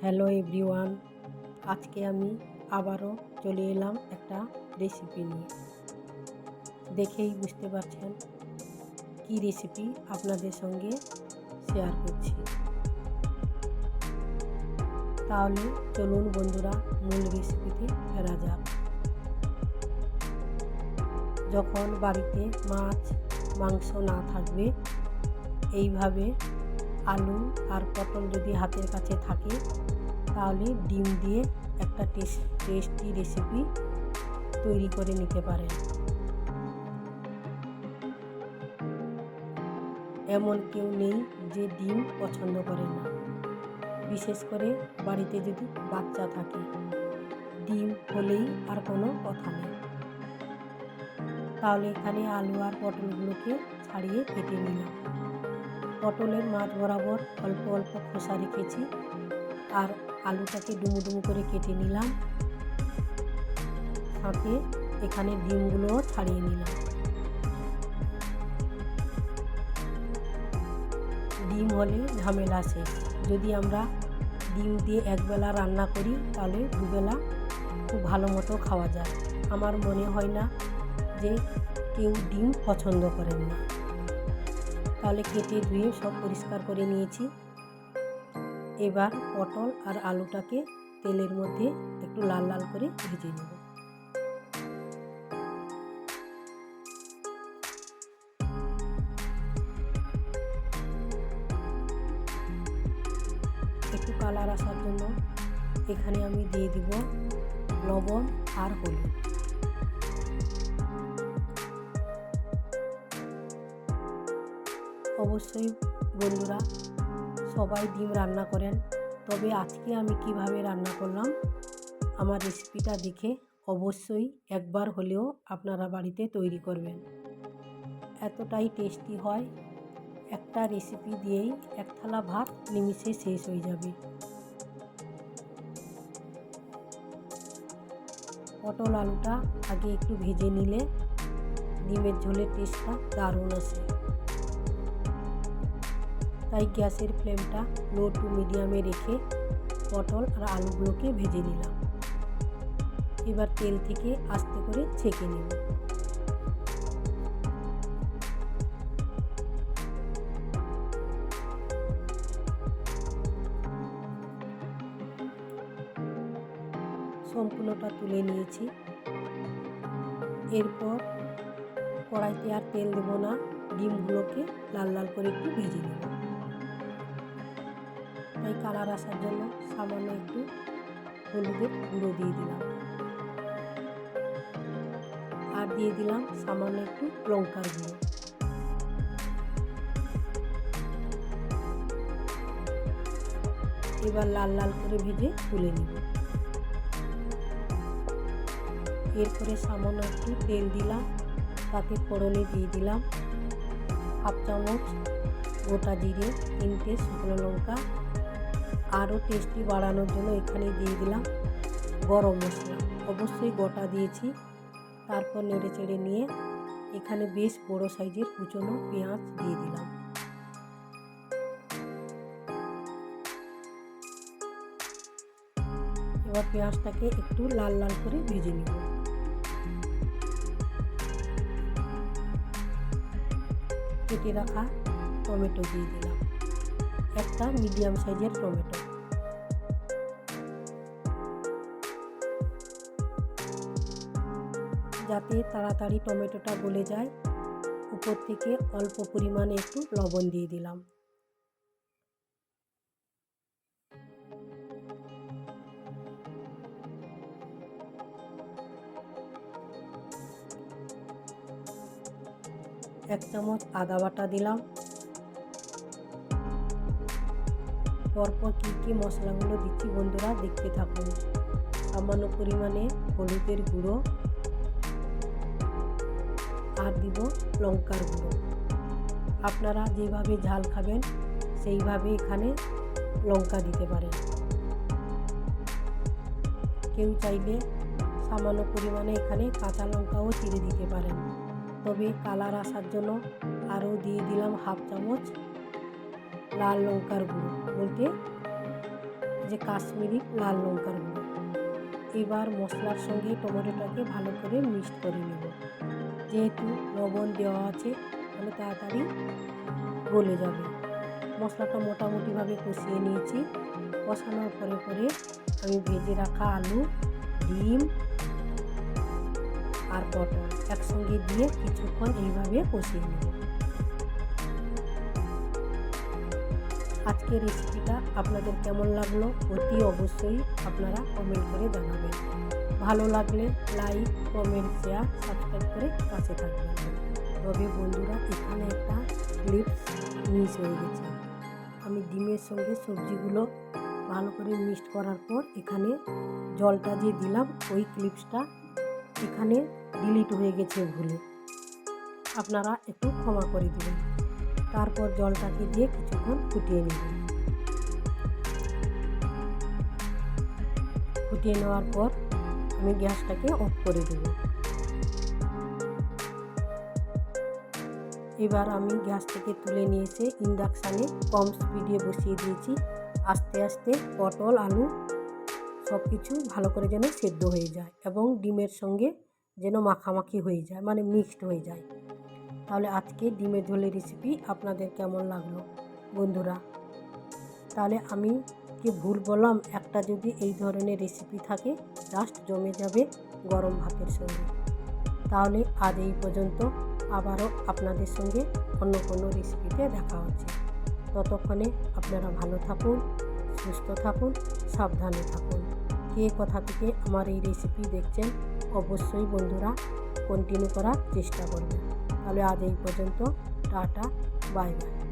Hello everyone, আজকে আমি আবারও চলে এলাম একটা রেসিপি নিয়ে। দেখেই বুঝতে পারছেন কি রেসিপি আপনাদের সঙ্গে শেয়ার করছি। তাহলে চলুন বন্ধুরা, মূল রেসিপিতে ফেরা যাক। যখন বাড়িতে মাছ মাংস না থাকবে, এইভাবে আলু আর পটল যদি হাতের কাছে থাকে, তাহলে ডিম দিয়ে একটা টেস্টি রেসিপি তৈরি করে নিতে পারেন। এমন কেউ নেই যে ডিম পছন্দ করে না। বিশেষ করে বাড়িতে যদি বাচ্চা থাকে, ডিম হলেই আর কোনো কথা নেই। তাহলে এখানে আলু আর পটলগুলোকে ছাড়িয়ে কেটে নিলাম। পটলের মাঝ বরাবর অল্প অল্প খোসা রেখেছি, আর আলুটাকে ডুমু ডুমু করে কেটে নিলাম। সাথে এখানে ডিমগুলোও ছাড়িয়ে নিলাম। ডিম হলে ঝামেলা শেষ। যদি আমরা ডিম দিয়ে একবেলা রান্না করি, তাহলে দুবেলা খুব ভালো মতো খাওয়া যায়। আমার মনে হয় না যে কেউ ডিম পছন্দ করেন না। তাহলে কেটে ধুয়ে সব পরিষ্কার করে নিয়েছি। এবার পটল আর আলুটাকে তেলের মধ্যে একটু লাল লাল করে ভেজে নেব। একটু কালার আসার জন্য এখানে আমি দিয়ে দিব লবণ আর হলুদ। অবশ্যই বন্ধুরা, সবাই ডিম রান্না করেন, তবে আজকে আমি কিভাবে রান্না করলাম, আমার রেসিপিটা দেখে অবশ্যই একবার হলেও আপনারা বাড়িতে তৈরি করবেন। এতটাই টেস্টি হয়, একটা রেসিপি দিয়েই এক থালা ভাত নিমিষে শেষ হয়ে যাবে। পটল আলুটা আগে একটু ভেজে নিলে ডিমের ঝোলের টেস্টটা দারুণ আসে। তাই গ্যাসের ফ্লেমটা লো টু মিডিয়ামে রেখে পটল আর আলুগুলোকে ভেজে নিলাম। এবার তেল থেকে আস্তে করে ছেঁকে নেব। সম্পূর্ণটা তুলে নিয়েছি। এরপর কড়াইতে আর তেল দেবো না, ডিমগুলোকে লাল লাল করে একটু ভেজে নেব। তাই কালার আসার জন্য সামান্য একটু হলুদের গুঁড়ো দিয়ে দিলাম, আর দিয়ে দিলাম সামান্য একটু লঙ্কার গুঁড়ো। এবার লাল লাল করে ভেজে তুলে নেব। এরপরে সামান্য একটু তেল দিলাম, তাতে ফোড়নে দিয়ে দিলাম হাফ চামচ গোটা জিরে, 3টে শুকনো লঙ্কা। আরও টেস্টি বাড়ানোর জন্য এখানে দিয়ে দিলাম গরম মশলা, অবশ্যই গোটা দিয়েছি। তারপর নেড়ে চেড়ে নিয়ে এখানে বেশ বড় সাইজের কুচনো পেঁয়াজ দিয়ে দিলাম। এবার পেঁয়াজটাকে একটু লাল লাল করে ভেজে নেব। কেটে রাখা টমেটো দিয়ে দিলাম, একটা মিডিয়াম সাইজের টমেটো। যাতে তাড়াতাড়ি টমেটোটা গলে যায়, উপর থেকে অল্প পরিমাণে একটু লবণ দিয়ে দিলাম। এক চামচ আদা বাটা দিলাম। পরপর কী কী মশলাগুলো দিচ্ছি বন্ধুরা, দেখতে থাকুন। সামান্য পরিমাণে হলুদের গুঁড়ো, আর দিব লঙ্কার গুঁড়ো। আপনারা যেভাবে ঝাল খাবেন সেইভাবে এখানে লঙ্কা দিতে পারেন। কেউ চাইলে সামান্য পরিমাণে এখানে কাঁচা লঙ্কাও চিড়ে দিতে পারেন। তবে কালার আসার জন্য আরও দিয়ে দিলাম হাফ চামচ লাল লঙ্কার গুঁড়ো, বলতে যে কাশ্মীরি লাল লঙ্কার গুঁড়ো। এবার মশলার সঙ্গে টমেটোটাকে ভালো করে মিক্সড করে নেব। যেহেতু লবণ দেওয়া আছে তাহলে তাড়াতাড়ি গলে যাবে। মশলাটা মোটামুটিভাবে কষিয়ে নিয়েছি। কষানোর পরে আমি ভেজে রাখা আলু, ডিম আর পটল একসঙ্গে দিয়ে কিছুক্ষণ এইভাবে কষিয়ে নেব। আজকের রেসিপিটা আপনাদের কেমন লাগলো অতি অবশ্যই আপনারা কমেন্ট করে জানাবেন। ভালো লাগলে লাইক, কমেন্ট, শেয়ার, সাবস্ক্রাইব করে পাশে থাকবেন। তবে বন্ধুরা, এখানে একটা ক্লিপস মিস হয়ে গেছে। আমি ডিমের সঙ্গে সবজিগুলো ভালো করে মিক্সড করার পর এখানে জলটা যে দিলাম ওই ক্লিপসটা এখানে ডিলিট হয়ে গেছে ভুলে। আপনারা একটু ক্ষমা করে দেবেন। তারপর জলটাকে দিয়ে কিছুক্ষণ ফুটিয়ে নেবেন। ফুটিয়ে নেওয়ার পর আমি গ্যাসটাকে অফ করে দেব। এবার আমি গ্যাস থেকে তুলে নিয়ে এসে ইন্ডাকশানে কম স্পিডে বসিয়ে দিয়েছি। আস্তে আস্তে পটল, আলু সব কিছু ভালো করে যেন সেদ্ধ হয়ে যায় এবং ডিমের সঙ্গে যেন মাখামাখি হয়ে যায়, মানে মিক্সড হয়ে যায়। তাহলে আজকে ডিমের ঝোলের রেসিপি আপনাদের কেমন লাগলো বন্ধুরা? তাহলে আমি কি ভুল বললাম? একটা যদি এই ধরনের রেসিপি থাকে জাস্ট জমে যাবে গরম ভাতের সঙ্গে। তাহলে আজ এই পর্যন্ত, আবারও আপনাদের সঙ্গে অন্য কোনো রেসিপিতে দেখা হচ্ছে। ততক্ষণে আপনারা ভালো থাকুন, সুস্থ থাকুন, সাবধানে থাকুন। কে কোথা থেকে আমার এই রেসিপি দেখছেন অবশ্যই বন্ধুরা কন্টিনিউ করার চেষ্টা করবেন। তাহলে আজ এই পর্যন্ত, টাটা, বাই বাই।